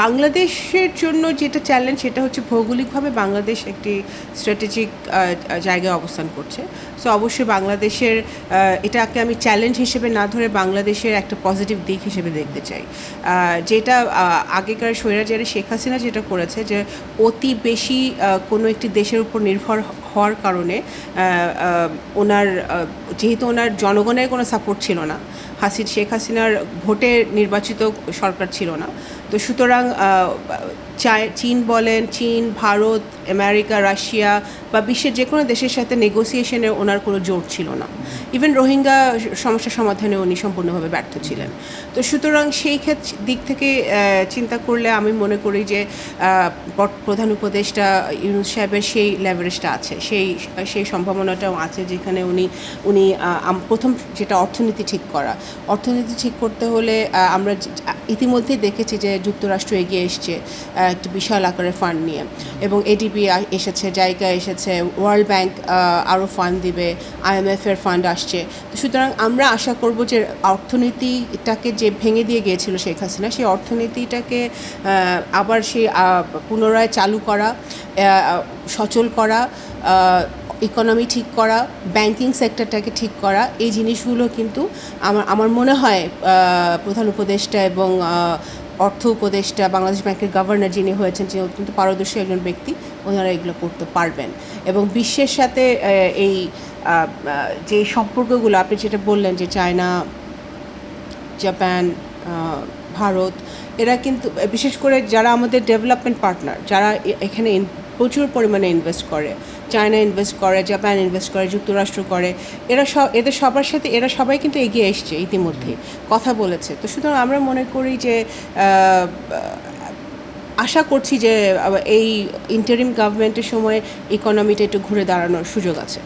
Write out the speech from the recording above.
বাংলাদেশের জন্য যেটা চ্যালেঞ্জ সেটা হচ্ছে ভৌগোলিকভাবে বাংলাদেশ একটি স্ট্র্যাটেজিক জায়গায় অবস্থান করছে। সো অবশ্যই বাংলাদেশের এটাকে আমি চ্যালেঞ্জ হিসেবে না ধরে বাংলাদেশের একটা পজিটিভ দিক হিসেবে দেখতে চাই। যেটা আগেকার স্বৈরাচারী শেখ হাসিনা যেটা করেছে যে অতি বেশি কোনো একটি দেশের উপর নির্ভর হওয়ার কারণে ওনার যেহেতু ওনার জনগণের কোনো সাপোর্ট ছিল না, শেখ হাসিনার ভোটে নির্বাচিত সরকার ছিল না, তো সুতরাং চীন বলেন, চীন, ভারত, আমেরিকা, রাশিয়া বা বিশ্বের যে কোনো দেশের সাথে নেগোসিয়েশনে ওনার কোনো জোর ছিল না। ইভেন রোহিঙ্গা সমস্যা সমাধানে উনি সম্পূর্ণভাবে ব্যর্থ ছিলেন। তো সুতরাং সেই দিক থেকে চিন্তা করলে আমি মনে করি যে প্রধান উপদেষ্টা ইউনূস সাহেবের সেই লেভারেজটা আছে, সেই সম্ভাবনাটাও আছে, যেখানে উনি প্রথম যেটা অর্থনীতি ঠিক করতে হলে আমরা ইতিমধ্যেই দেখেছি যে যুক্তরাষ্ট্র এগিয়ে এসছে একটা বিশাল আকারের ফান্ড নিয়ে, এবং এডিবি এসেছে, জায়গা এসেছে, ওয়ার্ল্ড ব্যাংক আরও ফান্ড দিবে, IMF-এর ফান্ড আসছে। সুতরাং আমরা আশা করব যে অর্থনীতিটাকে যে ভেঙে দিয়ে গিয়েছিল শেখ হাসিনা, সেই অর্থনীতিটাকে আবার সেই পুনরায় চালু করা, সচল করা, ইকোনমি ঠিক করা, ব্যাংকিং সেক্টরটাকে ঠিক করা, এই জিনিসগুলো কিন্তু আমার মনে হয় প্রধান উপদেষ্টা এবং অর্থ উপদেষ্টা, বাংলাদেশ ব্যাংকের গভর্নর যিনি হয়েছেন, যিনি অত্যন্ত পারদর্শী একজন ব্যক্তি, ওনারা এগুলো করতে পারবেন। এবং বিশ্বের সাথে এই যে সম্পর্কগুলো আপনি যেটা বললেন যে চায়না, জাপান, ভারত, এরা কিন্তু বিশেষ করে যারা আমাদের ডেভেলপমেন্ট পার্টনার, যারা এখানে প্রচুর পরিমাণে ইনভেস্ট করে, চায়না ইনভেস্ট করে, জাপান ইনভেস্ট করে, যুক্তরাষ্ট্র করে, এদের সবার সাথে এরা সবাই কিন্তু এগিয়ে এসছে, ইতিমধ্যে কথা বলেছে। তো সুতরাং আমরা মনে করি যে আশা করছি যে এই ইন্টারিম গভর্নমেন্টের সময় ইকোনমিটা একটু ঘুরে দাঁড়ানোর সুযোগ আছে।